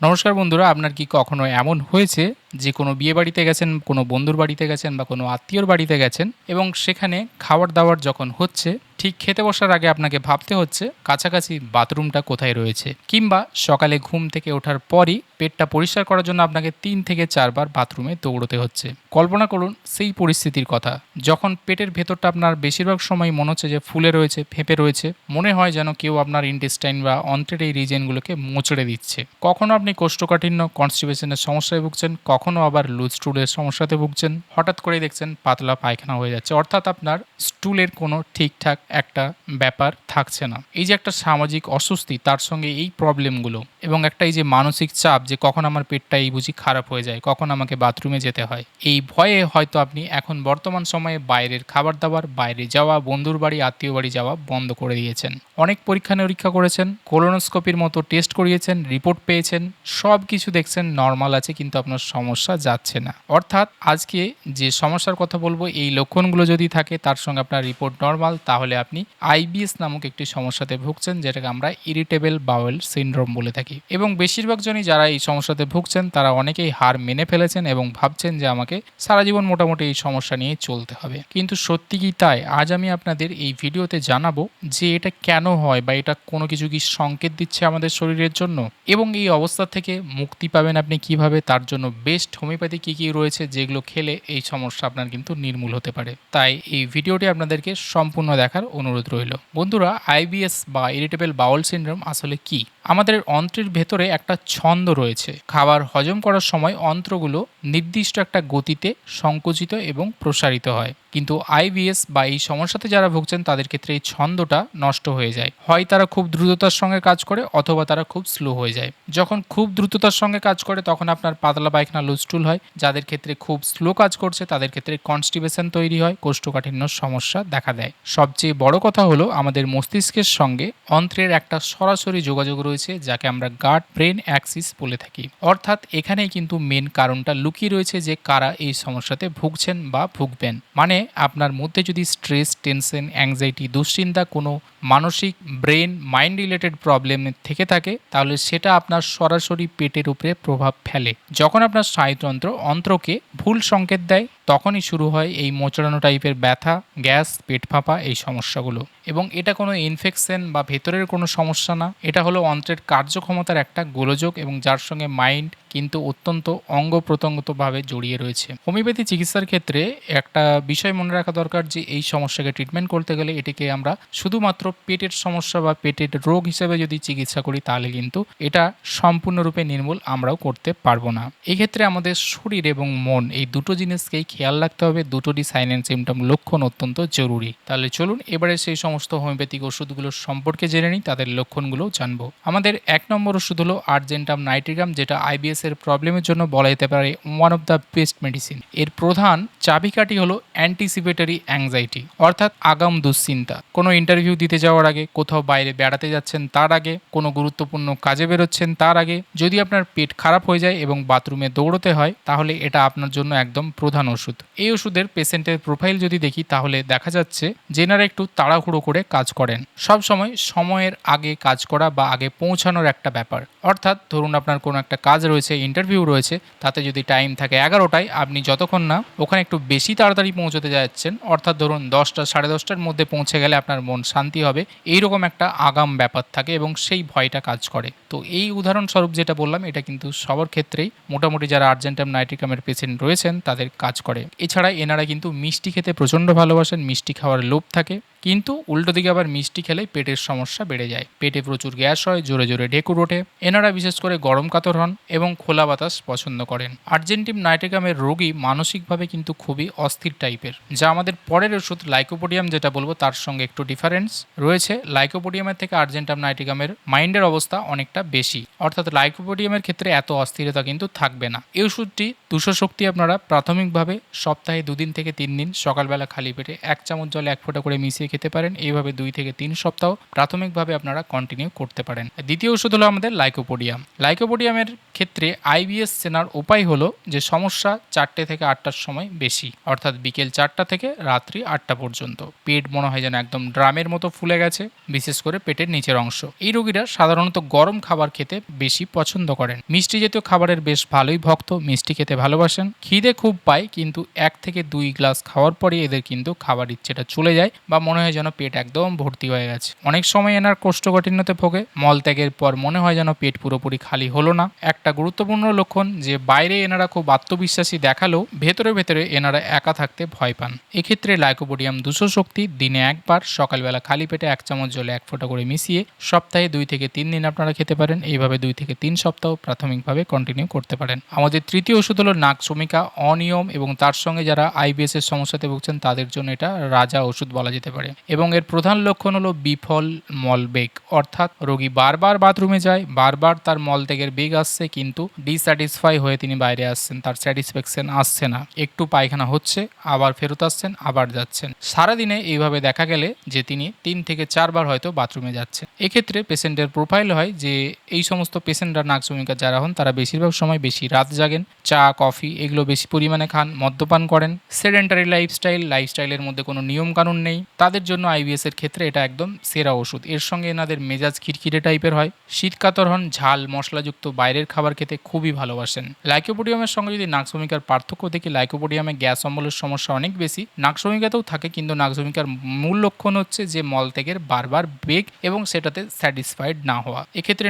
নমস্কার বন্ধুরা, আপনার কি কখনো এমন হয়েছে যে কোনো বিয়ে বাড়িতে গেছেন, কোনো বন্ধুর বাড়িতে গেছেন বা কোনো আত্মীয়র বাড়িতে গেছেন এবং সেখানে খাবার-দাবার যখন হচ্ছে, ঠিক খেতে বসার আগে আপনাকে ভাবতে হচ্ছে কাছাকাছি বাথরুমটা কোথায় রয়েছে? কিংবা সকালে ঘুম থেকে ওঠার পরই পেটটা পরিষ্কার করার জন্য আপনাকে ৩ থেকে ৪ বার বাথরুমে দৌড়তে হচ্ছে। কল্পনা করুন সেই পরিস্থিতির কথা। যখন পেটের ভেতরটা আপনার বেশিরভাগ সময়ই মনে হচ্ছে যে ফুলে রয়েছে, ফেঁপে রয়েছে। মনে হয় যেন কেউ আপনার ইন্টেস্টাইন বা অন্ত্রের এই রিজিয়নগুলোকে মোচড়ে দিচ্ছে। কখনো আপনি কোষ্ঠকাঠিন্য, কনস্টিপেশনের সমস্যায় ভুগছেন, কখনো আবার লুজ স্টুলের সমস্যাতে ভুগছেন। হঠাৎ করেই দেখছেন পাতলা পায়খানা হয়ে যাচ্ছে। অর্থাৎ আপনার স্টুলের কোনো ঠিকঠাক একটা ব্যাপার থাকছে না। এই যে একটা সামাজিক অস্বস্তি, তার সঙ্গে এই প্রবলেমগুলো এবং একটা এই যে মানসিক চাপ যে কখন আমার পেটটা এই বুঝি খারাপ হয়ে যায়, কখন আমাকে বাথরুমে যেতে হয়। এই ভয়ে হয়তো আপনি এখন বর্তমান সময়ে বাইরের খাবার-দাবার, বাইরে যাওয়া, বন্ধুর বাড়ি, আত্মীয় বাড়ি যাওয়া বন্ধ করে দিয়েছেন। অনেক পরীক্ষা-নিরীক্ষা করেছেন, কোলোনোস্কোপির মতো টেস্ট করিয়েছেন, রিপোর্ট পেয়েছেন, সবকিছু দেখছেন নরমাল আছে, কিন্তু আপনার সমস্যা যাচ্ছে না। অর্থাৎ আজকে যে সমস্যার কথা বলবো, এই লক্ষণগুলো যদি থাকে, তার সঙ্গে আপনার রিপোর্ট নরমাল, তাহলে আপনি আইবিএস নামক একটি সমস্যাতে ভুগছেন, যেটাকে আমরা ইরিটেবল বাওয়েল সিনড্রোম বলে থাকি। এবং বেশিরভাগ জনই যারা এই সমস্যাতে ভুগছেন, তারা অনেকেই হার মেনে ফেলেছেন এবং ভাবছেন যে আমাকে সারা জীবন মোটামুটি এই সমস্যা নিয়ে চলতে হবে। কিন্তু সত্যি কি তাই? আজ আমি আপনাদের এই ভিডিওতে জানাবো যে এটা কেন হয় বা এটা কোনো কিছু কি সংকেত দিচ্ছে আমাদের শরীরের জন্য, এবং এই অবস্থা থেকে মুক্তি পাবেন আপনি কিভাবে, তার জন্য বেস্ট হোমিওপ্যাথি কী কী রয়েছে যেগুলো খেলে এই সমস্যা আপনার কিন্তু নির্মূল হতে পারে। তাই এই ভিডিওটি আপনাদেরকে সম্পূর্ণ দেখার অনুরোধ রইল। বন্ধুরা, আইবিএস বা ইরিটেবল বাউল সিনড্রোম আসলে কি? আমাদের অন্ত্রের ভেতরে একটা ছন্দ রয়েছে। খাবার হজম করার সময় অন্ত্রগুলো নির্দিষ্ট একটা গতিতে সংকুচিত এবং প্রসারিত হয়। কিন্তু আইবিএস বা এই সমস্যাতে যারা ভুগছেন তাদের ক্ষেত্রে এই ছন্দটা নষ্ট হয়ে যায়। হয় তারা খুব দ্রুততার সঙ্গে কাজ করে, অথবা তারা খুব স্লো হয়ে যায়। যখন খুব দ্রুততার সঙ্গে কাজ করে তখন আপনার পাতলা পায়খানা, লুজ স্টুল হয়। যাদের ক্ষেত্রে খুব স্লো কাজ করছে তাদের ক্ষেত্রে কনস্টিপেশন তৈরি হয়, কোষ্ঠকাঠিন্য সমস্যা দেখা দেয়। সবচেয়ে বড় কথা হলো আমাদের মস্তিষ্কের সঙ্গে অন্ত্রের একটা সরাসরি যোগাযোগ রয়েছে, যাকে আমরা গাট ব্রেন অ্যাক্সিস বলে থাকি। অর্থাৎ এখানেই কিন্তু মেন কারণটা লুকিয়ে রয়েছে যে কারা এই সমস্যাতে ভুগছেন বা ভুগবেন। মানে আপনার মধ্যে যদি স্ট্রেস, টেনশন, অ্যাংজাইটি, দুশ্চিন্তা, কোনো মানসিক ব্রেন মাইন্ড রিলেটেড প্রবলেম থেকে থাকে, তাহলে সেটা আপনার সরাসরি পেটের উপরে প্রভাব ফেলে। যখন আপনার স্নায়ুতন্ত্র অন্ত্রকে ভুল সংকেত দেয়, তখনই শুরু হয় এই মোচড়ানো টাইপের ব্যথা, গ্যাস, পেট ফাঁপা, এই সমস্যাগুলো। এবং এটা কোনো ইনফেকশন বা ভেতরের কোনো সমস্যা না, এটা হলো অন্ত্রের কার্যক্ষমতার একটা গোলযোগ, এবং যার সঙ্গে মাইন্ড কিন্তু অত্যন্ত অঙ্গ প্রত্যঙ্গতভাবে জড়িয়ে রয়েছে। হোমিওপ্যাথি চিকিৎসার ক্ষেত্রে একটা বিষয় মনে রাখা দরকার যে এই সমস্যাকে ট্রিটমেন্ট করতে গেলে এটিকে আমরা শুধুমাত্র পেটের সমস্যা বা পেটের রোগ হিসেবে যদি চিকিৎসা করি, তাহলে কিন্তু এটা সম্পূর্ণরূপে নির্মূল আমরাও করতে পারবো না। এই ক্ষেত্রে আমাদের শরীর এবং মন, এই দুটো জিনিসকেই খেয়াল রাখতে হবে। দুটোরই সাইন অ্যান্ড সিমটম লক্ষণ অত্যন্ত জরুরি। তাহলে চলুন এবারে সেই সমস্ত হোমিওপ্যাথিক ওষুধগুলোর সম্পর্কে জেনে নিই, তাদের লক্ষণগুলোও জানবো। আমাদের ১ নম্বর ওষুধ হলো আর্জেন্টাম নাইট্রিগাম, যেটা আইবিএস এর প্রবলেমের জন্য বলা যেতে পারে one of the best medicine. এর প্রধান চাবিকাঠি হলো অ্যান্টিসিপেটরি অ্যাংজাইটি, অর্থাৎ আগাম দুশ্চিন্তা। কোনো ইন্টারভিউ দিতে যাওয়ার আগে, কোথাও বাইরে বেড়াতে যাচ্ছেন তার আগে, কোনো গুরুত্বপূর্ণ কাজে বেরোচ্ছেন তার আগে, যদি আপনার পেট খারাপ হয়ে যায় এবং বাথরুমে দৌড়তে হয়, তাহলে এটা আপনার জন্য একদম প্রধান ওষুধ। এই ওষুধের পেশেন্টের প্রোফাইল যদি দেখি, তাহলে দেখা যাচ্ছে যে এনারা একটু তাড়াহুড়ো করে কাজ করেন। সব সময় সময়ের আগে কাজ করা বা আগে পৌঁছানোর একটা ব্যাপার। অর্থাৎ ধরুন আপনার কোনো একটা কাজ রয়েছে, ইন্টারভিউ রয়েছে, তাতে যদি টাইম থাকে 11টায়, আপনি যতক্ষণ না ওখানে একটু বেশি তাড়াতাড়ি পৌঁছতে যাচ্ছেন, অর্থাৎ ধরুন 10টা, 10:30টার মধ্যে পৌঁছে গেলে আপনার মন শান্তি হবে, এইরকম একটা আগাম ব্যাপার থাকে এবং সেই ভয়টা কাজ করে। তো এই উদাহরণস্বরূপ যেটা বললাম, এটা কিন্তু সবার ক্ষেত্রেই মোটামুটি যারা আর্জেন্টাম নাইট্রিগামের পেশেন্ট রয়েছেন তাদের কাজ করে। এছাড়া এনারা কিন্তু মিষ্টি খেতে প্রচণ্ড ভালোবাসেন, মিষ্টি খাওয়ার লোভ থাকে, কিন্তু উল্টো দিকে আবার মিষ্টি খেলেই পেটের সমস্যা বেড়ে যায়। পেটে প্রচুর গ্যাস হয়, জোরে জোরে ঢেকুর ওঠে। এনারা বিশেষ করে গরম কাতর হন এবং খোলা বাতাস পছন্দ করেন। আর্জেন্টিম নাইট্রিগামের রোগী মানসিকভাবে কিন্তু খুবই অস্থির টাইপের, যা আমাদের পরের ওষুধ লাইকোপোডিয়াম যেটা বলবো তার সঙ্গে একটু ডিফারেন্স রয়েছে। লাইকোপোডিয়ামের থেকে আর্জেন্টাম নাইট্রিগামের মাইন্ডের অবস্থা অনেকটা বেশি, অর্থাৎ লাইকোপোডিয়ামের ক্ষেত্রে এত অস্থিরতা কিন্তু থাকবে না। এই ওষুধটি 200 শক্তি আপনারা প্রাথমিকভাবে সপ্তাহে 2 দিন থেকে 3 দিন সকালবেলা খালি পেটে 1 চামচ জলে 1 ফোঁটা করে মিশিয়ে খেতে পারেন। এইভাবে 2 থেকে 3 সপ্তাহ প্রাথমিকভাবে আপনারা কন্টিনিউ করতে পারেন। দ্বিতীয় ওষুধ হলো আমাদের লাইকোপোডিয়াম। লাইকোপোডিয়ামের ক্ষেত্রে আইবিএস চেনার উপায় হলো যে সমস্যা 4টে থেকে 8টার সময় বেশি, অর্থাৎ বিকেল 4টা থেকে রাত্রি 8টা পর্যন্ত। পেট মনে হয় যেন একদম ড্রামের মতো ফুলে গেছে, বিশেষ করে পেটের নিচের অংশ। এই রোগীরা সাধারণত গরম খাবার খেতে বেশি পছন্দ করেন। মিষ্টি জাতীয় খাবারের বেশ ভালোই ভক্ত, মিষ্টি খেতে ভালোবাসেন। খিদে খুব পায়, কিন্তু 1 থেকে 2 গ্লাস খাওয়ার পরে এদের কিন্তু খাবার ইচ্ছেটা চলে যায় বা মনে হয় যেন পেট একদম ভর্তি হয়ে গেছে। অনেক সময় এনার কোষ্ঠকাঠিন্যতে ভোগে। মলত্যাগের পর মনে হয় যেন পেট পুরোপুরি খালি হলো না। একটা গুরুত্বপূর্ণ লক্ষণ যে বাইরে এনারা খুব আত্মবিশ্বাসী দেখালেও ভেতরে ভেতরে এনারা একা থাকতে ভয় পান। এক্ষেত্রে লাইকোপোডিয়াম 200 শক্তি দিনে একবার সকালবেলা খালি পেটে 1 চামচ জলে 1 ফোঁটা করে মিশিয়ে সপ্তাহে 2 থেকে 3 দিন আপনারা খেতে পারেন। এইভাবে 2 থেকে 3 সপ্তাহ প্রাথমিকভাবে কন্টিনিউ করতে পারেন। আমাদের তৃতীয় ওষুধ হলো নাকশমিকা, অনিয়ম এবং তার সঙ্গে যারা আইবিএস এর সমস্যাতে ভুগছেন তাদের জন্য এটা রাজা ওষুধ বলা যেতে পারে। এবং এর প্রধান লক্ষণ হলো বিফল মলবেগ, অর্থাৎ রোগী বারবার বাথরুমে যায়, বারবার তার মলত্যাগের বেগ আসছে, কিন্তু ডিস্যাটিসফাই হয়ে তিনি বাইরে আসছেন, তার স্যাটিসফ্যাকশন আসছে না। একটু পায়খানা হচ্ছে, আবার ফেরত আসছেন, আবার যাচ্ছেন। সারাদিনে এইভাবে দেখা গেলে যে তিনি 3 থেকে 4 বার হয়তো বাথরুমে যাচ্ছেন। এক্ষেত্রে পেশেন্টের প্রোফাইল হয় যে এই সমস্ত পেশেন্টরা নাকশমিকা যারা হন তারা বেশিরভাগ সময় বেশি রাত জাগেন, চা কফি এগুলো বেশি পরিমাণে খান, মদ্যপান করেন, সেডেন্টারি লাইফস্টাইলের মধ্যে কোনো নিয়ম কানুন নেই। তাদের জন্য আইবিএস এর ক্ষেত্রে এটা একদম সেরা ওষুধ। এর সঙ্গে এনাদের মেজাজ খিটখিটে টাইপের হয়, শীতকাতর হন, ঝাল মশলাযুক্ত বাইরের খাবার খেতে খুবই ভালোবাসেন। লাইকোপোডিয়ামের সঙ্গে যদি নাকশমিকার পার্থক্য দেখি, লাইকোপোডিয়ামে গ্যাস অম্বলের সমস্যা অনেক বেশি, নাকশমিকাতেও থাকে, কিন্তু নাকশমিকার মূল লক্ষণ হচ্ছে যে মলত্যাগের বারবার বেগ এবং সেটাতে স্যাটিসফাইড না হওয়া। এক্ষেত্রে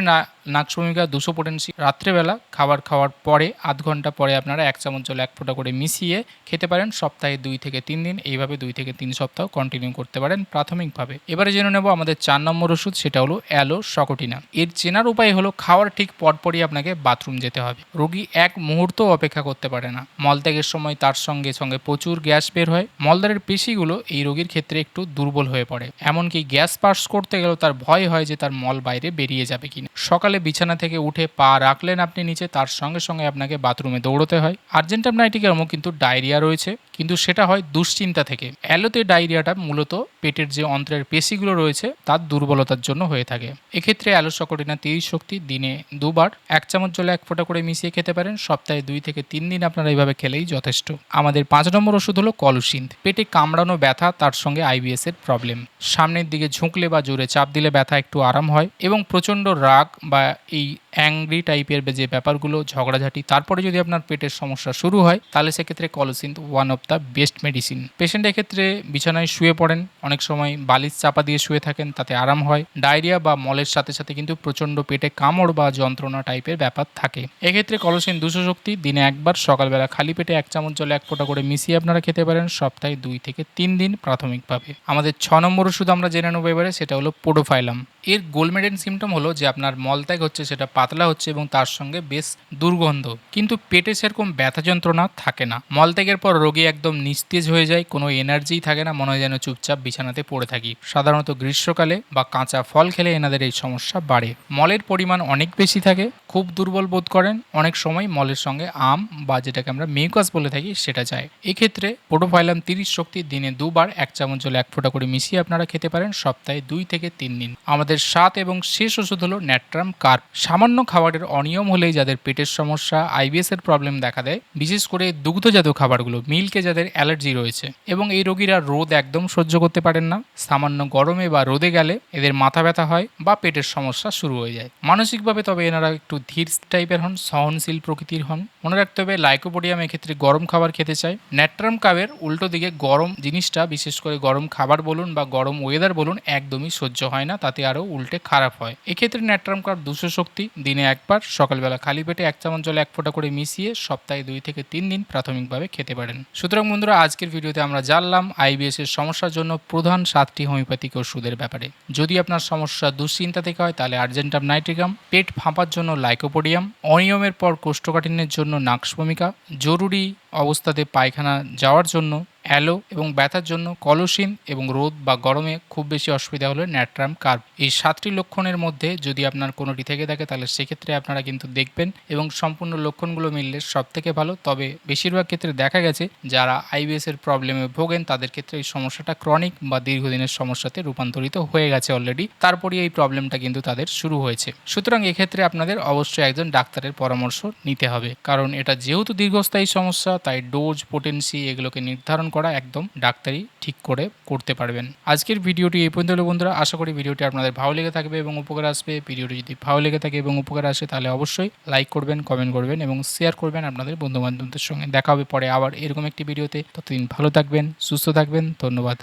নাকশমিকা 200 পোটেন্সি রাত্রেবেলা খাবার খাওয়ার পরে আধ ঘন্টা পরে আপনারা 1 চামচ জলে 1 ফোঁটা করে মিশিয়ে খেতে পারেন সপ্তাহে 2 থেকে 3 দিন। এইভাবে 2 থেকে 3 সপ্তাহ কন্টিনিউ করতে পারেন প্রাথমিকভাবে। এবারে জেনে নেব আমাদের 4 নম্বর ওষুধ, সেটা হলো অ্যালোসকটিনা। এর চেনার উপায় হলো খাওয়ার ঠিক পরপরই আপনাকে বাথরুম যেতে হবে। রোগী 1 মুহূর্ত অপেক্ষা করতে পারে না। মলত্যাগের সময় তার সঙ্গে সঙ্গে প্রচুর গ্যাস বের হয়। মলদ্বারের পেশিগুলো এই রোগীর ক্ষেত্রে একটু দুর্বল হয়ে পড়ে। এমনকি গ্যাস পাস করতে গেলেও তার ভয় হয় যে তার মল বাইরে বেরিয়ে যাবে কিনা। সকালে বিছানা থেকে উঠে পা রাখলেন আপনি নিচে, তার সঙ্গে সঙ্গে আপনাকে বাথরুমে দৌড়তে হয়। আর্জেন্টামনাইটিকামও কিন্তু ডায়রিয়া রয়েছে, কিন্তু সেটা হয় দুশ্চিন্তা থেকে। অ্যালোতে ডায়রিয়াটা মূলত পেটের যে অন্ত্রের পেশিগুলো রয়েছে তার দুর্বলতার জন্য হয়ে থাকে। এক্ষেত্রে অ্যালোসকটিনা 30 শক্তি দিনে 2 বার 1 চামচ জলে 1 ফোঁটা করে মিশিয়ে খেতে পারেন। সপ্তাহে 2 থেকে 3 দিন আপনারা এইভাবে খেলেই যথেষ্ট। আমাদের 5 নম্বর ওষুধ হলো কলুসিন্থ। পেটে কামড়ানো ব্যথা, তার সঙ্গে আইবিএস এর প্রবলেম। সামনের দিকে ঝুঁকলে বা জোরে চাপ দিলে ব্যথা একটু আরাম হয়, এবং প্রচণ্ড রাগ বা এই অ্যাংরি টাইপের যে ব্যাপারগুলো, ঝগড়াঝাটি, তারপরে যদি আপনার পেটের সমস্যা শুরু হয় তাহলে সেক্ষেত্রে colocynth one of the best medicine. Patient এক্ষেত্রে বিছানায় শুয়ে পড়েন, অনেক সময় বালিশ চাপা দিয়ে শুয়ে থাকেন, তাতে আরাম হয়। ডায়রিয়া বা মলের সাথে সাথে কিন্তু প্রচণ্ড পেটে কামড় বা যন্ত্রণা টাইপের ব্যাপার থাকে। এক্ষেত্রে কলুসিন্থ 200 শক্তি দিনে একবার সকালবেলা খালি পেটে 1 চামচ জলে 1 ফোঁটা করে মিশিয়ে আপনারা খেতে পারেন সপ্তাহে 2 থেকে 3 দিন প্রাথমিকভাবে। আমাদের 6 নম্বর ওষুধ আমরা জেনে নেব এবারে, সেটা হলো পোডোফাইলাম। এর গোলমেডেন সিমটম হলো যে আপনার মলত্যাগ হচ্ছে সেটা পাতলা হচ্ছে এবং তার সঙ্গে বেশ দুর্গন্ধ, কিন্তু পেটে সেরকম ব্যথা যন্ত্রণা থাকে না। মলত্যাগের পর রোগী একদম নিস্তেজ হয়ে যায়, কোনো এনার্জিই থাকে না, মনে হয় যেন চুপচাপ বিছানাতে পড়ে থাকি। সাধারণত গ্রীষ্মকালে বা কাঁচা ফল খেলে এনাদের এই সমস্যা বাড়ে। মলের পরিমাণ অনেক বেশি থাকে, খুব দুর্বল বোধ করেন, অনেক সময় মলের সঙ্গে আম বা যেটাকে আমরা মিউকাস বলে থাকি সেটা যায়। এক্ষেত্রে পোডোফাইলাম 30 শক্তি দিনে 2 বার 1 চামচ জলে 1 ফোঁটা করে মিশিয়ে আপনারা খেতে পারেন সপ্তাহে 2 থেকে 3 দিন। আমাদের 7 এবং শেষ ওষুধ হলো ন্যাট্রাম কার্প। সামান্য খাবারের অনিয়ম হলেই যাদের পেটের সমস্যা, আইবিএস এর প্রবলেম দেখা দেয়, বিশেষ করে দুগ্ধজাত খাবারগুলো, মিল্কে যাদের অ্যালার্জি রয়েছে, এবং এই রোগীরা রোদ একদম সহ্য করতে পারেন না। সামান্য গরমে বা রোদে গেলে এদের মাথা ব্যথা হয় বা পেটের সমস্যা শুরু হয়ে যায়। মানসিকভাবে তবে এনারা একটু ধীর টাইপের হন, সহনশীল প্রকৃতির হন। মনে রাখতে হবে লাইকোপোডিয়াম এক্ষেত্রে গরম খাবার খেতে চায়। ন্যাট্রাম কার্পের উল্টো দিকে গরম জিনিসটা, বিশেষ করে গরম খাবার বলুন বা গরম ওয়েদার বলুন, একদমই সহ্য হয় না, তাতে আরও উল্টে খারাপ হয়। এক্ষেত্রে ন্যাট্রাম কার্প 200 শক্তি দিনে একবার সকালবেলা খালি পেটে 1 চামচ জলে 1 ফোঁটা করে মিশিয়ে সপ্তাহে 2 থেকে 3 দিন প্রাথমিকভাবে খেতে পারেন। সুতরাং বন্ধুরা, আজকের ভিডিওতে আমরা জানলাম আইবিএস এর সমস্যার জন্য প্রধান 7টি হোমিওপ্যাথিক ওষুধের ব্যাপারে। যদি আপনার সমস্যা দুশ্চিন্তা থেকে হয় তাহলে আর্জেন্টাম নাইট্রিকাম, পেট ফাঁপার জন্য লাইকোপোডিয়াম, অনিয়মের পর কোষ্ঠকাঠিন্যের জন্য নাকশমিকা, জরুরি অবস্থাতে পায়খানা যাওয়ার জন্য অ্যালো এবং ব্যথার জন্য কলসিন এবং রোদ বা গরমে খুব বেশি অসুবিধা হলে ন্যাট্রাম কার্ভ। এই ৭টি লক্ষণের মধ্যে যদি আপনার কোনোটি থেকে থাকে তাহলে সেক্ষেত্রে আপনারা কিন্তু দেখবেন এবং সম্পূর্ণ লক্ষণগুলো মিললে সবথেকে ভালো। তবে বেশিরভাগ ক্ষেত্রে দেখা গেছে যারা আইবিএস এর প্রবলেমে ভোগেন তাদের ক্ষেত্রে এই সমস্যাটা ক্রনিক বা দীর্ঘদিনের সমস্যাতে রূপান্তরিত হয়ে গেছে অলরেডি। তারপরেই এই প্রবলেমটা কিন্তু তাদের শুরু হয়েছে। সুতরাং এক্ষেত্রে আপনাদের অবশ্যই একজন ডাক্তারের পরামর্শ নিতে হবে, কারণ এটা যেহেতু দীর্ঘস্থায়ী সমস্যা তাই ডোজ, পোটেন্সি এগুলোকে নির্ধারণ করা একদম ডাক্তারই ঠিক করে করতে পারবেন। আজকের ভিডিওটি এই পর্যন্ত হলো বন্ধুরা। আশা করি ভিডিওটি আপনাদের ভালো লেগে থাকবে এবং উপকার আসবে। ভিডিওটি যদি ভালো লেগে থাকে এবং উপকার আসে তাহলে অবশ্যই লাইক করবেন, কমেন্ট করবেন এবং শেয়ার করবেন আপনাদের বন্ধু বান্ধবদের সঙ্গে। দেখা হবে পরে আবার এরকম একটি ভিডিওতে। ততদিন ভালো থাকবেন, সুস্থ থাকবেন। ধন্যবাদ।